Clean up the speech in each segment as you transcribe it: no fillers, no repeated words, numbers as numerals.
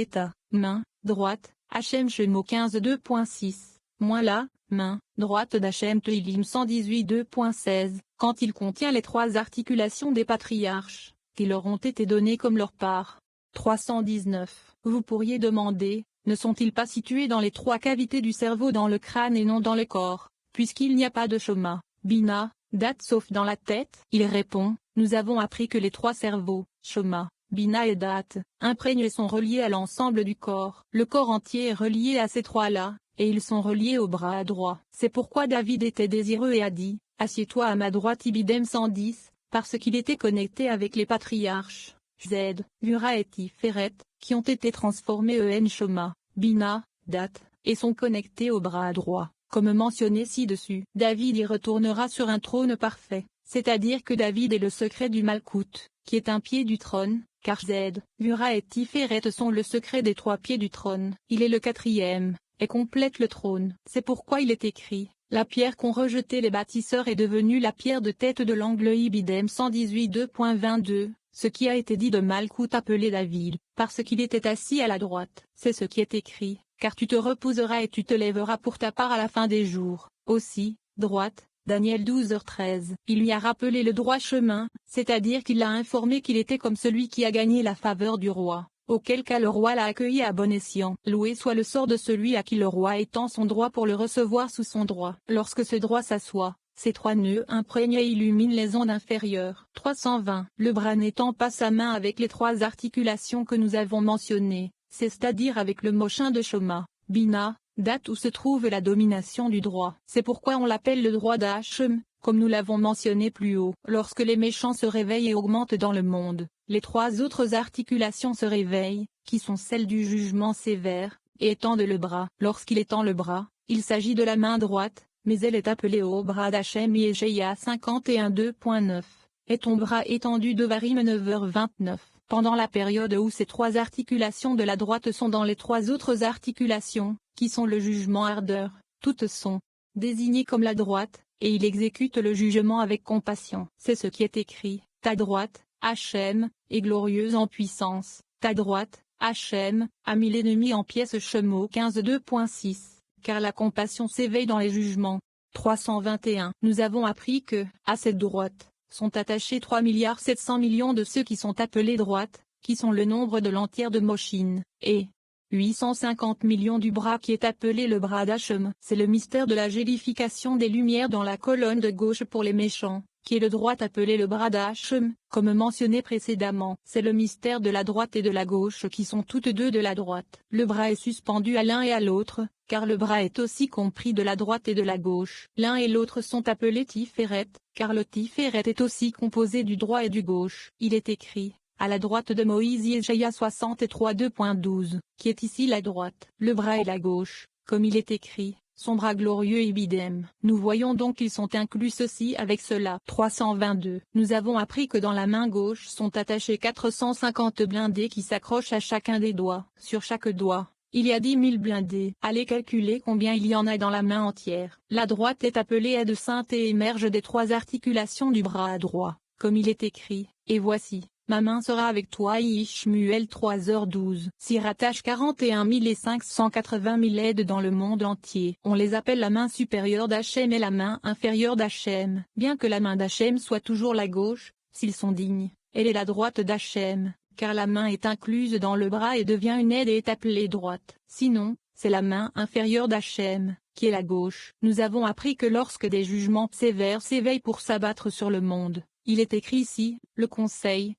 État, main, droite, Hachem Shemo 15 2.6, moins la, main, droite d'Hachem Tehillim 118 2.16, quand il contient les trois articulations des patriarches, qui leur ont été données comme leur part. 319. Vous pourriez demander, ne sont-ils pas situés dans les trois cavités du cerveau dans le crâne et non dans le corps, puisqu'il n'y a pas de Shoma, Bina, Dat sauf dans la tête? Il répond, nous avons appris que les trois cerveaux, Shoma, Bina et Dat, imprègnent et sont reliés à l'ensemble du corps. Le corps entier est relié à ces trois-là, et ils sont reliés au bras droit. C'est pourquoi David était désireux et a dit, assieds-toi à ma droite Ibidem 110, parce qu'il était connecté avec les patriarches, Z, Ura et Tiferet, qui ont été transformés en Shoma, Bina, Dat, et sont connectés au bras droit, comme mentionné ci-dessus. David y retournera sur un trône parfait, c'est-à-dire que David est le secret du Malkout, qui est un pied du trône, car Z, Ura et Tiferet sont le secret des trois pieds du trône. Il est le quatrième, et complète le trône. C'est pourquoi il est écrit, la pierre qu'ont rejetée les bâtisseurs est devenue la pierre de tête de l'angle Ibidem 118 2.22, ce qui a été dit de Malkout appelé David, parce qu'il était assis à la droite. C'est ce qui est écrit, car tu te reposeras et tu te lèveras pour ta part à la fin des jours. Aussi, droite, Daniel 12h13. Il lui a rappelé le droit chemin, c'est-à-dire qu'il l'a informé qu'il était comme celui qui a gagné la faveur du roi, auquel cas le roi l'a accueilli à bon escient. Loué soit le sort de celui à qui le roi étend son droit pour le recevoir sous son droit. Lorsque ce droit s'assoit, ces trois nœuds imprègnent et illuminent les ondes inférieures. 320. Le bras n'étend pas sa main avec les trois articulations que nous avons mentionnées, c'est-à-dire avec le mochin de Shoma, Bina, Dat où se trouve la domination du droit. C'est pourquoi on l'appelle le droit d'Hachem, comme nous l'avons mentionné plus haut. Lorsque les méchants se réveillent et augmentent dans le monde, les trois autres articulations se réveillent, qui sont celles du jugement sévère, et étendent le bras. Lorsqu'il étend le bras, il s'agit de la main droite, mais elle est appelée au bras d'Hachem Yézéia 51 2.9. Et ton bras étendu Devarim 9h29. Pendant la période où ces trois articulations de la droite sont dans les trois autres articulations, qui sont le jugement ardeur, toutes sont désignées comme la droite, et il exécute le jugement avec compassion. C'est ce qui est écrit, ta droite, Hachem, est glorieuse en puissance, ta droite, Hachem, a mis l'ennemi en pièces. Shemo 15 2.6, car la compassion s'éveille dans les jugements. 321. Nous avons appris que, à cette droite, sont attachés 3,7 milliards de ceux qui sont appelés droite, qui sont le nombre de l'entière de Moshin, et 850 millions du bras qui est appelé le bras d'Hachem. C'est le mystère de la gélification des lumières dans la colonne de gauche pour les méchants, qui est le droit appelé le bras d'Hachem, comme mentionné précédemment. C'est le mystère de la droite et de la gauche qui sont toutes deux de la droite. Le bras est suspendu à l'un et à l'autre, car le bras est aussi compris de la droite et de la gauche. L'un et l'autre sont appelés Tiferet, car le Tiferet est aussi composé du droit et du gauche. Il est écrit, à la droite de Moïse Yézéia 63 2.12, qui est ici la droite. Le bras et la gauche, comme il est écrit, son bras glorieux Ibidem. Nous voyons donc qu'ils sont inclus ceci avec cela. 322. Nous avons appris que dans la main gauche sont attachés 450 blindés qui s'accrochent à chacun des doigts. Sur chaque doigt, il y a 10 000 blindés. Allez calculer combien il y en a dans la main entière. La droite est appelée aide sainte et émerge des trois articulations du bras droit, comme il est écrit, et voici, ma main sera avec toi. Ishmuel 3h12. S'y rattachent 41 580 000 aides dans le monde entier. On les appelle la main supérieure d'Hachem et la main inférieure d'Hachem. Bien que la main d'Hachem soit toujours la gauche, s'ils sont dignes, elle est la droite d'Hachem, car la main est incluse dans le bras et devient une aide et est appelée droite. Sinon, c'est la main inférieure d'Hachem, qui est la gauche. Nous avons appris que lorsque des jugements sévères s'éveillent pour s'abattre sur le monde, il est écrit ici, le conseil,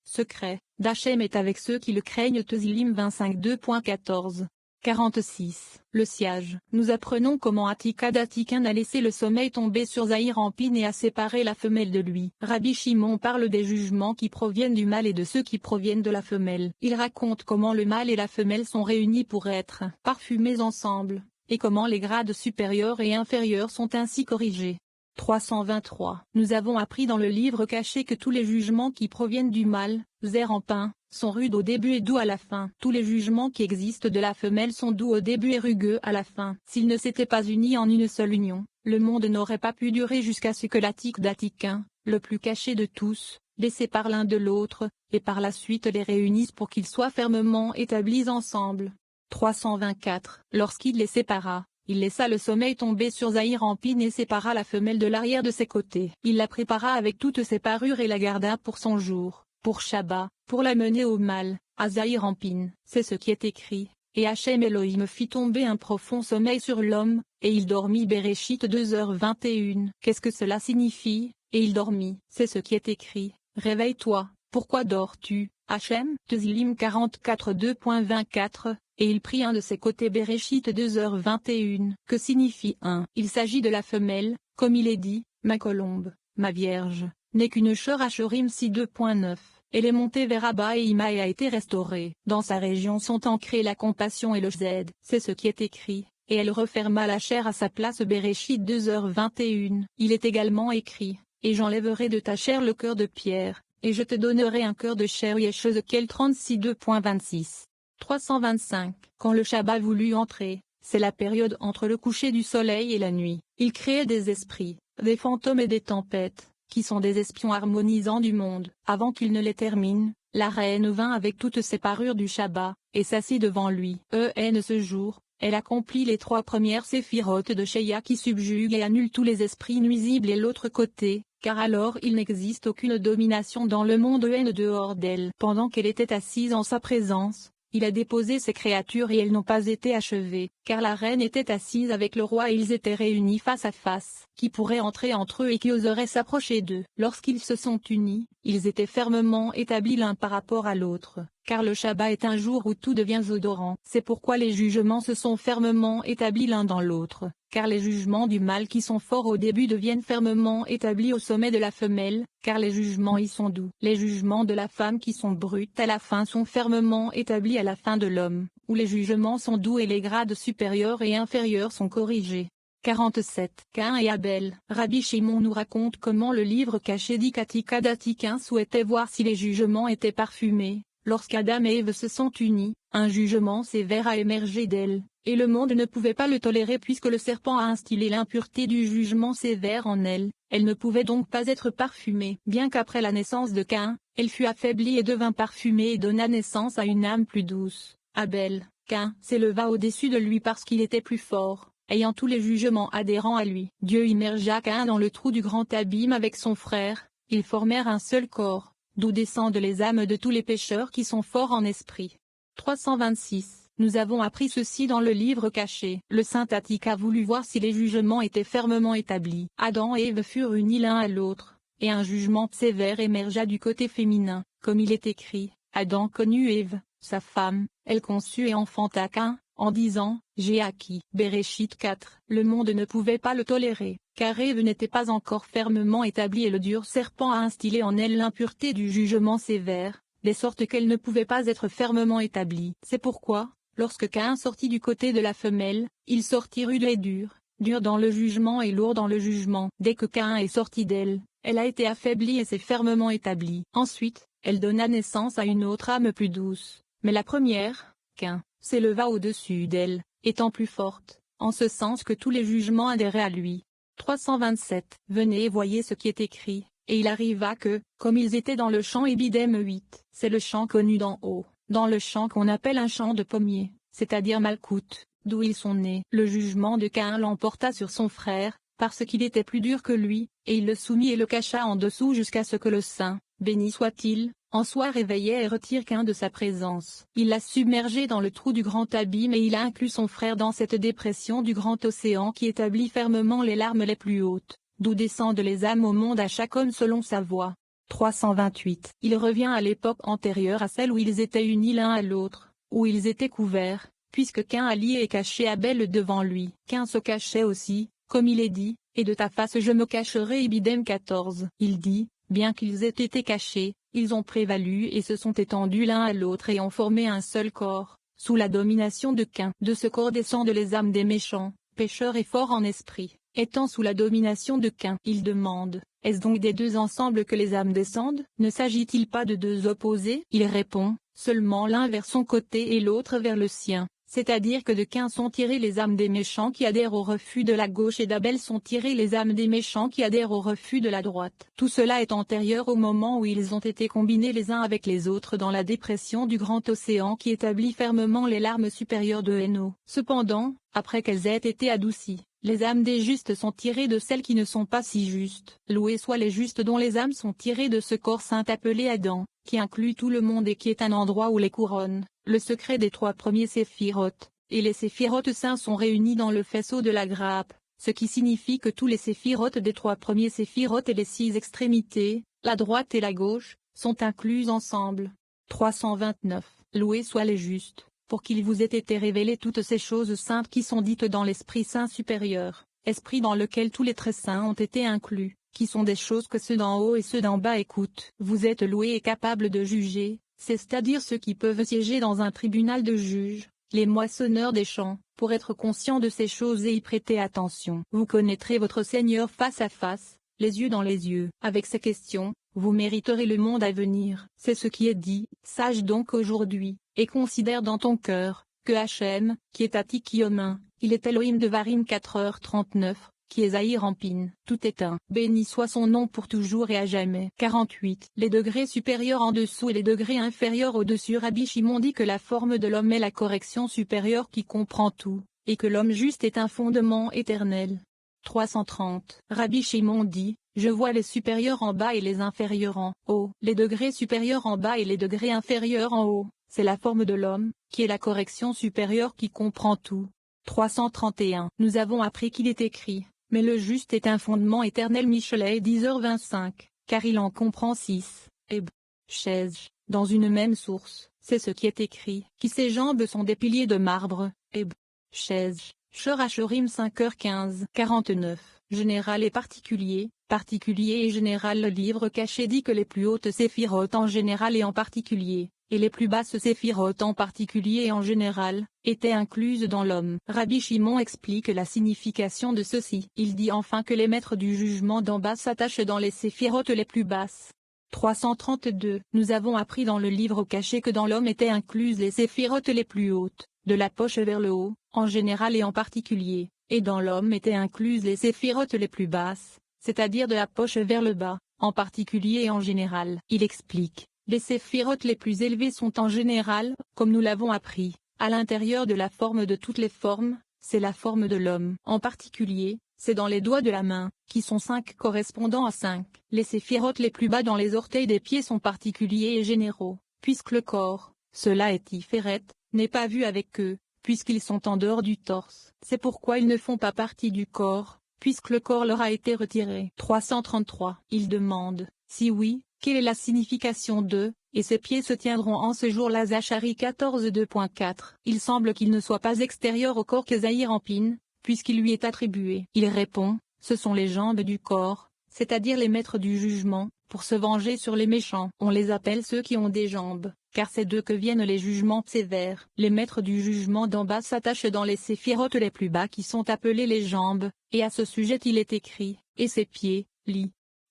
secret, d'Hachem est avec ceux qui le craignent. Tehillim 25 2.14. 46. Le siège. Nous apprenons comment Atika d'Atikin a laissé le sommeil tomber sur Zahir Ampin et a séparé la femelle de lui. Rabbi Shimon parle des jugements qui proviennent du mâle et de ceux qui proviennent de la femelle. Il raconte comment le mâle et la femelle sont réunis pour être parfumés ensemble, et comment les grades supérieurs et inférieurs sont ainsi corrigés. 323. Nous avons appris dans le livre caché que tous les jugements qui proviennent du mâle, Zahir Ampin, sont rudes au début et doux à la fin. Tous les jugements qui existent de la femelle sont doux au début et rugueux à la fin. S'ils ne s'étaient pas unis en une seule union, le monde n'aurait pas pu durer jusqu'à ce que l'Atik d'Atikin, le plus caché de tous, les séparent l'un de l'autre, et par la suite les réunissent pour qu'ils soient fermement établis ensemble. 324. Lorsqu'il les sépara, il laissa le sommeil tomber sur Zahir-en-Pin et sépara la femelle de l'arrière de ses côtés. Il la prépara avec toutes ses parures et la garda pour son jour, pour Shabbat, pour la mener au mal, à Zahir-en-Pin. C'est ce qui est écrit. Et Hachem Elohim fit tomber un profond sommeil sur l'homme, et il dormit. Béréchit 2h21. Qu'est-ce que cela signifie? Et il dormit. C'est ce qui est écrit. Réveille-toi, pourquoi dors-tu, Hachem? Tzilim 44 2.24. Et il prit un de ses côtés. Béréchit 2h21. Que signifie 1? Il s'agit de la femelle, comme il est dit, ma colombe, ma vierge, n'est qu'une cheur Hachorim 6 2.9. Elle est montée vers Abba et Ima et a été restaurée. Dans sa région sont ancrés la compassion et le Z. C'est ce qui est écrit. Et elle referma la chair à sa place. Béréchit 2h21. Il est également écrit. Et j'enlèverai de ta chair le cœur de pierre, et je te donnerai un cœur de chair. Yeshézéchiel 36 2.26. 325. Quand le Shabbat voulut entrer, c'est la période entre le coucher du soleil et la nuit. Il créait des esprits, des fantômes et des tempêtes, qui sont des espions harmonisants du monde. Avant qu'il ne les termine, la reine vint avec toutes ses parures du Shabbat, et s'assit devant lui. Ce jour, elle accomplit les 3 premières séphirotes de Sheya qui subjuguent et annulent tous les esprits nuisibles et l'autre côté, car alors il n'existe aucune domination dans le monde dehors d'elle. Pendant qu'elle était assise en sa présence, il a déposé ses créatures et elles n'ont pas été achevées, car la reine était assise avec le roi et ils étaient réunis face à face. Qui pourrait entrer entre eux et qui oserait s'approcher d'eux? Lorsqu'ils se sont unis, ils étaient fermement établis l'un par rapport à l'autre, car le Shabbat est un jour où tout devient odorant. C'est pourquoi les jugements se sont fermement établis l'un dans l'autre, car les jugements du mâle qui sont forts au début deviennent fermement établis au sommet de la femelle, car les jugements y sont doux. Les jugements de la femme qui sont bruts à la fin sont fermement établis à la fin de l'homme, où les jugements sont doux et les grades supérieurs et inférieurs sont corrigés. 47. Caïn et Abel. Rabbi Shimon nous raconte comment le livre caché dit qu'Atikadati Caïn souhaitait voir si les jugements étaient parfumés. Lorsqu'Adam et Ève se sont unis, un jugement sévère a émergé d'elle, et le monde ne pouvait pas le tolérer puisque le serpent a instillé l'impureté du jugement sévère en elle. Elle ne pouvait donc pas être parfumée. Bien qu'après la naissance de Caïn, elle fut affaiblie et devint parfumée et donna naissance à une âme plus douce. Abel, Caïn, s'éleva au-dessus de lui parce qu'il était plus fort, ayant tous les jugements adhérents à lui. Dieu immergea Caïn dans le trou du grand abîme avec son frère, ils formèrent un seul corps, d'où descendent les âmes de tous les pécheurs qui sont forts en esprit. 326. Nous avons appris ceci dans le livre caché. Le saint Attique a voulu voir si les jugements étaient fermement établis. Adam et Ève furent unis l'un à l'autre, et un jugement sévère émergea du côté féminin, comme il est écrit. Adam connut Ève, sa femme, elle conçut et enfanta Caïn, en disant, j'ai acquis. Béréchit 4. Le monde ne pouvait pas le tolérer, car Ève n'était pas encore fermement établie et le dur serpent a instillé en elle l'impureté du jugement sévère, de sorte qu'elle ne pouvait pas être fermement établie. C'est pourquoi, lorsque Caïn sortit du côté de la femelle, il sortit rude et dur dans le jugement et lourd dans le jugement. Dès que Caïn est sorti d'elle, elle a été affaiblie et s'est fermement établie. Ensuite, elle donna naissance à une autre âme plus douce, mais la première, Caïn, s'éleva au-dessus d'elle, étant plus forte, en ce sens que tous les jugements adhéraient à lui. 327. Venez et voyez ce qui est écrit. Et il arriva que, comme ils étaient dans le champ Ébidème 8, c'est le champ connu d'en haut, dans le champ qu'on appelle un champ de pommiers, c'est-à-dire Malkout, d'où ils sont nés. Le jugement de Caïn l'emporta sur son frère, parce qu'il était plus dur que lui, et il le soumit et le cacha en dessous jusqu'à ce que le Saint, béni soit-il, en soit réveillé et retire Caïn de sa présence. Il l'a submergé dans le trou du grand abîme et il a inclus son frère dans cette dépression du grand océan qui établit fermement les larmes les plus hautes, d'où descendent les âmes au monde à chaque homme selon sa voie. 328. Il revient à l'époque antérieure à celle où ils étaient unis l'un à l'autre, où ils étaient couverts, puisque Caïn a lié et caché Abel devant lui. Caïn se cachait aussi, comme il est dit, et de ta face je me cacherai. Ébidème 14. Il dit, bien qu'ils aient été cachés, ils ont prévalu et se sont étendus l'un à l'autre et ont formé un seul corps, sous la domination de Caïn. De ce corps descendent les âmes des méchants, pécheurs et forts en esprit. Étant sous la domination de Caïn, il demande, est-ce donc des deux ensemble que les âmes descendent? Ne s'agit-il pas de deux opposés? Il répond, seulement l'un vers son côté et l'autre vers le sien. c'est-à-dire que de Caïn sont tirées les âmes des méchants qui adhèrent au refus de la gauche et d'Abel sont tirées les âmes des méchants qui adhèrent au refus de la droite. Tout cela est antérieur au moment où ils ont été combinés les uns avec les autres dans la dépression du grand océan qui établit fermement les larmes supérieures de Héno. Cependant, après qu'elles aient été adoucies, les âmes des justes sont tirées de celles qui ne sont pas si justes. Loués soient les justes dont les âmes sont tirées de ce corps saint appelé Adam, qui inclut tout le monde et qui est un endroit où les couronnes, le secret des 3 premiers séphirotes, et les séphirotes saints sont réunis dans le faisceau de la grappe, ce qui signifie que tous les séphirotes des 3 premiers séphirotes et les 6 extrémités, la droite et la gauche, sont inclus ensemble. 329. Loués soient les justes, pour qu'il vous ait été révélé toutes ces choses saintes qui sont dites dans l'Esprit Saint supérieur, esprit dans lequel tous les très saints ont été inclus, qui sont des choses que ceux d'en haut et ceux d'en bas écoutent. Vous êtes loués et capables de juger, c'est-à-dire ceux qui peuvent siéger dans un tribunal de juges, les moissonneurs des champs, pour être conscients de ces choses et y prêter attention. Vous connaîtrez votre Seigneur face à face, les yeux dans les yeux. Avec ces questions, vous mériterez le monde à venir. C'est ce qui est dit. Sache donc aujourd'hui, et considère dans ton cœur, que Hachem, qui est Atiki-Omin, il est Elohim de Varim 4h39, qui est Zahir Ampin. Tout est un. Béni soit son nom pour toujours et à jamais. 48. Les degrés supérieurs en dessous et les degrés inférieurs au-dessus. Rabbi Shimon dit que la forme de l'homme est la correction supérieure qui comprend tout, et que l'homme juste est un fondement éternel. 330. Rabbi Shimon dit, je vois les supérieurs en bas et les inférieurs en haut. Les degrés supérieurs en bas et les degrés inférieurs en haut, c'est la forme de l'homme, qui est la correction supérieure qui comprend tout. 331. Nous avons appris qu'il est écrit, mais le juste est un fondement éternel. Michelet 10h25, car il en comprend 6. Eb. Chèze, dans une même source, c'est ce qui est écrit, qui ses jambes sont des piliers de marbre. Eb. Chèze. Sherachorim 5h15. 49. Général et particulier, particulier et général. Le livre caché dit que les plus hautes séphirotes en général et en particulier, et les plus basses séphirotes en particulier et en général, étaient incluses dans l'homme. Rabbi Shimon explique la signification de ceci. Il dit enfin que les maîtres du jugement d'en bas s'attachent dans les séphirotes les plus basses. 332. Nous avons appris dans le livre caché que dans l'homme étaient incluses les séphirotes les plus hautes, de la poche vers le haut, en général et en particulier, et dans l'homme étaient incluses les séphirotes les plus basses, c'est-à-dire de la poche vers le bas, en particulier et en général. Il explique, les séphirotes les plus élevées sont en général, comme nous l'avons appris, à l'intérieur de la forme de toutes les formes, c'est la forme de l'homme. En particulier, c'est dans les doigts de la main, qui sont 5 correspondant à 5. Les séphirotes les plus bas dans les orteils des pieds sont particuliers et généraux, puisque le corps, cela est Tiferet, n'est pas vu avec eux, puisqu'ils sont en dehors du torse. C'est pourquoi ils ne font pas partie du corps, puisque le corps leur a été retiré. 333. Il demande, si oui, quelle est la signification de « et ses pieds se tiendront en ce jour-là » Zachari 14:2.4. Il semble qu'il ne soit pas extérieur au corps que Zahir Ampin, puisqu'il lui est attribué. Il répond, ce sont les jambes du corps, c'est-à-dire les maîtres du jugement, pour se venger sur les méchants. On les appelle ceux qui ont des jambes, car c'est d'eux que viennent les jugements sévères. Les maîtres du jugement d'en bas s'attachent dans les séphirotes les plus bas qui sont appelés les jambes, et à ce sujet il est écrit, et ses pieds,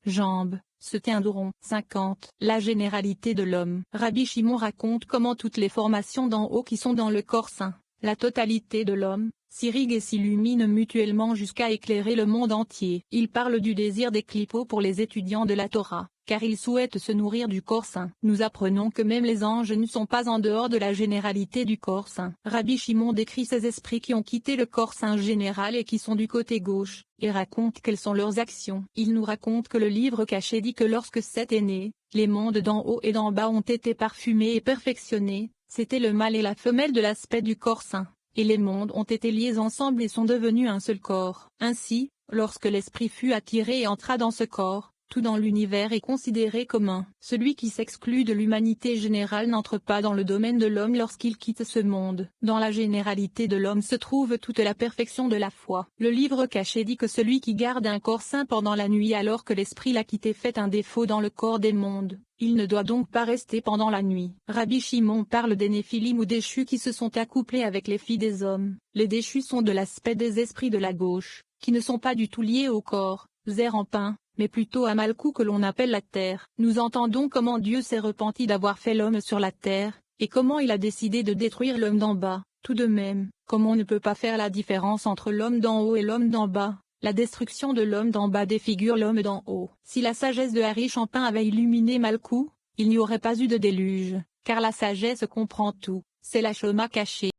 jambes, se tiendront. 50. La généralité de l'homme. Rabbi Shimon raconte comment toutes les formations d'en haut qui sont dans le corps saint, la totalité de l'homme, s'irriguent et s'illuminent mutuellement jusqu'à éclairer le monde entier. Il parle du désir des clipos pour les étudiants de la Torah, car ils souhaitent se nourrir du corps saint. Nous apprenons que même les anges ne sont pas en dehors de la généralité du corps saint. Rabbi Shimon décrit ces esprits qui ont quitté le corps saint général et qui sont du côté gauche, et raconte quelles sont leurs actions. Il nous raconte que le livre caché dit que lorsque Seth est né, les mondes d'en haut et d'en bas ont été parfumés et perfectionnés, c'était le mâle et la femelle de l'aspect du corps saint. Et les mondes ont été liés ensemble et sont devenus un seul corps. Ainsi, lorsque l'esprit fut attiré et entra dans ce corps, tout dans l'univers est considéré commun. Celui qui s'exclut de l'humanité générale n'entre pas dans le domaine de l'homme lorsqu'il quitte ce monde. Dans la généralité de l'homme se trouve toute la perfection de la foi. Le livre caché dit que celui qui garde un corps saint pendant la nuit alors que l'esprit l'a quitté fait un défaut dans le corps des mondes. Il ne doit donc pas rester pendant la nuit. Rabbi Shimon parle des néphilim ou déchus qui se sont accouplés avec les filles des hommes. Les déchus sont de l'aspect des esprits de la gauche, qui ne sont pas du tout liés au corps, Zerampin, mais plutôt à Malkou que l'on appelle la terre. Nous entendons comment Dieu s'est repenti d'avoir fait l'homme sur la terre, Et comment il a décidé de détruire l'homme d'en bas? Tout de même, comme on ne peut pas faire la différence entre l'homme d'en haut et l'homme d'en bas, la destruction de l'homme d'en bas défigure l'homme d'en haut. Si la sagesse de Harry Champin avait illuminé Malkou, il n'y aurait pas eu de déluge, car la sagesse comprend tout, c'est la Shoma cachée.